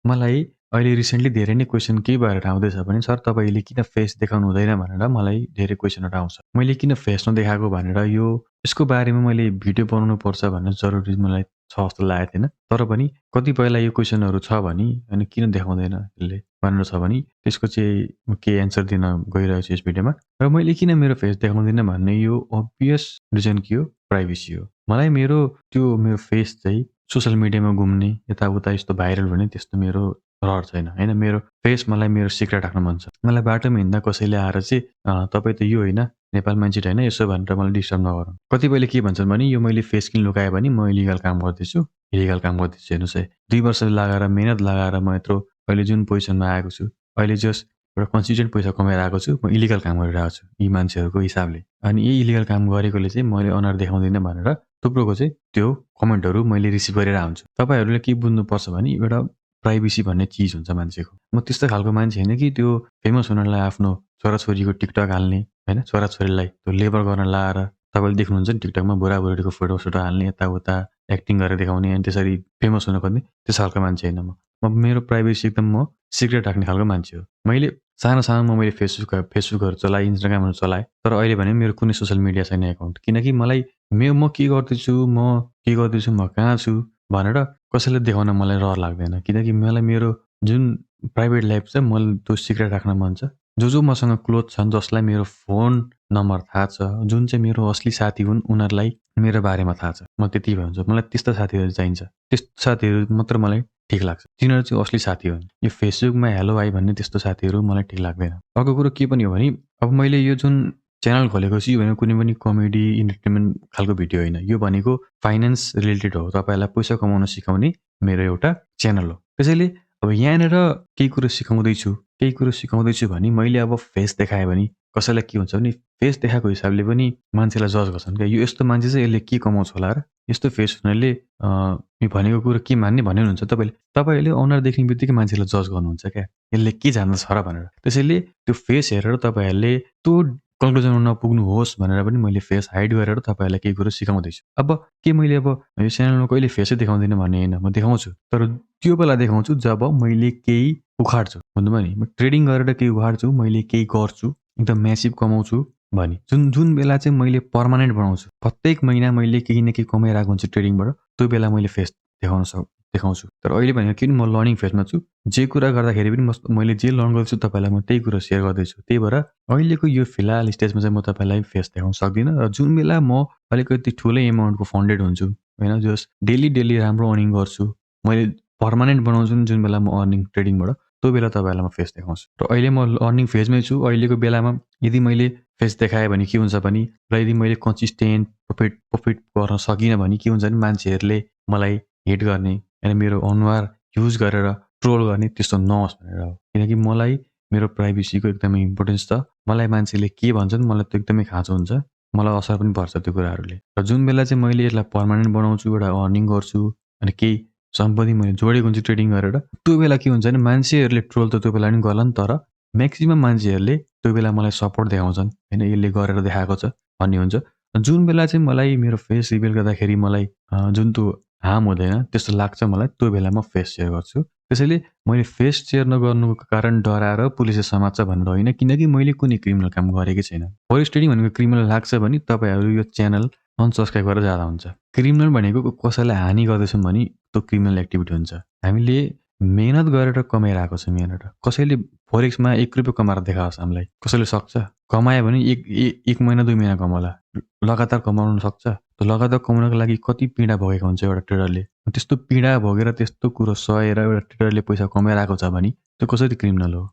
मलाई अहिले रिसेन्टली धेरै नै क्वेसन के भएर आउँदैछ भने सर तपाईँले किन फेस देखाउनु हुँदैन भनेर मलाई धेरै क्वेसनहरू आउँछ। मैले किन फेस नदेखाएको भनेर यसको बारेमा मैले भिडियो बनाउनु पर्छ भन्ने जरुरी मलाई छ जस्तो लागेको थिएन। तर पनि कतिपयलाई यो क्वेसनहरू छ भने अनि किन देखाउँदैन यसले भनेर छ भने त्यसको चाहिँ म के एन्सर दिन गइरहेको छु यस भिडियोमा। र मैले किन मेरो फेस देखाउँदिनँ भन्ने यो अब्भियस रिजन के हो? प्राइभेसी हो। मलाई मेरो फेस चाहिँ सोसल मिडियामा घुम्ने यताउता यस्तो भाइरल हुने त्यस्तो मेरो रहर छैन हैन। मेरो फेस मलाई मेरो सिक्रेट राख्न मन छ। मलाई बाटोमा हिँड्दा कसैले आएर चाहिँ तपाईँ त यो होइन नेपाल मान्छे होइन यसो भनेर मलाई डिस्टर्ब नगरौँ। कतिपयले के भन्छन् भने यो मैले फेस किन लुकाएँ भने म इलिगल काम गर्दैछु, इलिगल काम गर्दैछु हेर्नुहोस् है। 2 वर्ष लगाएर मेहनत लगाएर म यत्रो अहिले जुन पोजिसनमा आएको छु, अहिले जस्ट एउटा कन्सिस्टेन्ट पैसा कमाएर आएको छु, म इलिगल काम गरिरहेको छु यी मान्छेहरूको हिसाबले। अनि यही इलिगल काम गरेकोले चाहिँ मैले अनुहार देखाउँदिनँ भनेर थुप्रोको चाहिँ त्यो कमेन्टहरू मैले रिसिभ गरिरहेको हुन्छु। तपाईँहरूले के बुझ्नुपर्छ भने एउटा प्राइभेसी भन्ने चिज हुन्छ मान्छेको। म त्यस्तो खालको मान्छे होइन कि त्यो फेमस हुनलाई आफ्नो छोराछोरीको टिकटक हाल्ने होइन, छोराछोरीलाई त्यो लेबर गर्न लाएर तपाईँले देख्नुहुन्छ नि टिकटकमा बुढाबुढीको फोटोसोटो हाल्ने यताउता एक्टिङ गरेर देखाउने अनि त्यसरी फेमस हुन खोज्ने त्यस्तो खालको मान्छे होइन म। मेरो प्राइभेसी एकदम म सिक्रेट राख्ने खालको मान्छे हो। मैले सानोमा मैले फेसबुकहरू चलाएँ, इन्स्टाग्रामहरू चलाएँ। तर अहिले भने मेरो कुनै सोसल मिडिया छैन एकाउन्ट। किनकि मलाई म के गर्दैछु, म कहाँ छु भनेर कसैलाई देखाउन मलाई रहर लाग्दैन। किनकि मलाई मेरो जुन प्राइभेट लाइफ छ मैले त्यो सिक्रेट राख्न मन छ। जो मसँग क्लोज छन्, जसलाई मेरो फोन नम्बर थाहा छ, जुन चाहिँ मेरो असली साथी हुन्, उनीहरूलाई मेरो बारेमा थाहा छ। म त्यति भन्छु। मलाई त्यस्ता साथीहरू चाहिन्छ। त्यस्तो साथीहरू मात्र मलाई ठिक लाग्छ। तिनीहरू चाहिँ असली साथी हुन्। यो फेसबुकमा हेलो हाई भन्ने त्यस्तो साथीहरू मलाई ठिक लाग्दैन। अर्को कुरो के पनि हो भने अब मैले यो जुन च्यानल खोलेको छु यो भनेको कुनै पनि कमेडी, इन्टरटेनमेन्ट खालको भिडियो होइन। यो भनेको फाइनान्स रिलेटेड हो। तपाईँलाई पैसा कमाउन सिकाउने मेरो एउटा च्यानल हो। त्यसैले अब यहाँनिर केही कुरो सिकाउँदैछु भने मैले अब फेस देखाएँ भने कसैलाई के हुन्छ भने फेस देखाएको हिसाबले पनि मान्छेलाई जज गर्छन् क्या। यो यस्तो मान्छे चाहिँ यसले के कमाउँछ होला र? यस्तो फेस हुनाले यो भनेको कुरो के मान्ने भन्ने हुनुहुन्छ तपाईँले। तपाईँहरूले अनुहार देख्ने बित्तिकै मान्छेलाई जज गर्नुहुन्छ क्या। यसले के जान्दछ र भनेर। त्यसैले त्यो फेस हेरेर तपाईँहरूले त्यो कन्क्लुजनमा नपुग्नुहोस् भनेर पनि मैले फेस हाइड गरेर तपाईँहरूलाई केही कुरो सिकाउँदैछु। अब मैले यो च्यानलमा कहिले फेसै देखाउँदिनँ भन्ने होइन, म देखाउँछु। तर त्यो बेला देखाउँछु जब मैले केही उखाड्छु। बुझ्नुभयो नि? म ट्रेडिङ गरेर केही उखाड्छु, मैले केही गर्छु, एकदम म्यासिभ कमाउँछु भने जुन बेला चाहिँ मैले पर्मानेन्ट बनाउँछु। प्रत्येक महिना मैले केही न केही कमाइरहेको हुन्छु ट्रेडिङबाट, त्यो बेला मैले फेस देखाउँछु। तर अहिले भनेको किन म लर्निङ फेजमा छु। जे कुरा गर्दाखेरि पनि मैले जे लर्न गर्दैछु तपाईँलाई म त्यही कुरा सेयर गर्दैछु। त्यही भएर अहिलेको यो फिलहाल स्टेजमा चाहिँ म तपाईँलाई फेस देखाउन सक्दिनँ। र जुन बेला म अलिकति ठुलै एमाउन्टको फन्डेड हुन्छु होइन, जस डेली राम्रो अर्निङ गर्छु, मैले पर्मानेन्ट बनाउँछु नि जुन बेला म अर्निङ ट्रेडिङबाट, त्यो बेला तपाईँलाई म फेस देखाउँछु। र अहिले म अर्निङ फेजमै छु। अहिलेको बेलामा यदि मैले फेस देखाएँ भने के हुन्छ भने र यदि मैले कन्सिस्टेन्ट प्रफिट गर्न सकिनँ भने के हुन्छ भने मान्छेहरूले मलाई हेट गर्ने अनि मेरो अनुहार युज गरेर ट्रोल गर्ने त्यस्तो नहोस् भनेर हो। किनकि मलाई मेरो प्राइभेसीको एकदमै इम्पोर्टेन्स छ। मलाई मान्छेले के भन्छन् मलाई त्यो एकदमै खाँचो हुन्छ। मलाई असर पनि पर्छ त्यो कुराहरूले। र जुन बेला चाहिँ मैले यसलाई पर्मानेन्ट बनाउँछु, एउटा अर्निङ गर्छु अनि केही सम्पत्ति मैले जोडेको हुन्छु ट्रेडिङ गरेर, त्यो बेला के हुन्छ भने मान्छेहरूले ट्रोल त त्यो बेला पनि गर्लान्, तर म्याक्सिमम मान्छेहरूले त्यो बेला मलाई सपोर्ट देखाउँछन् होइन, यसले गरेर देखाएको छ भन्ने हुन्छ। जुन बेला चाहिँ मलाई मेरो फेस रिभिल गर्दाखेरि मलाई जुन त्यो हार्म हुँदैन त्यस्तो लाग्छ मलाई, त्यो बेला म फेस सेयर गर्छु। त्यसैले मैले फेस सेयर नगर्नुको कारण डराएर पुलिसले समात्छ भनेर होइन, किनकि मैले कुनै क्रिमिनल काम गरेकै छैन। फरेस्ट ट्रेडिङ भनेको क्रिमिनल लाग्छ भने तपाईँहरू यो च्यानल अनसब्सक्राइब गरेर जाँदा हुन्छ। क्रिमिनल भनेको कसैलाई हानि गर्दैछौँ भने त्यो क्रिमिनल एक्टिभिटी हुन्छ। हामीले मेहनत गरेर कमाइरहेको छौँ यहाँनिर। कसैले फोरेक्समा 1 रुपियाँ कमाएर देखाओस् हामीलाई, कसैले सक्छ? कमायो भने 1 महिना 2 महिना कमाउला। लगातार कमाउन सक्छ? त्यो लगातार कमाउनको लागि कति पीडा भोगेको हुन्छ एउटा ट्रेडरले। त्यस्तो पीडा भोगेर त्यस्तो कुरो सहेर एउटा ट्रेडरले पैसा कमाइरहेको छ भने त्यो कसरी क्रिमिनल हो?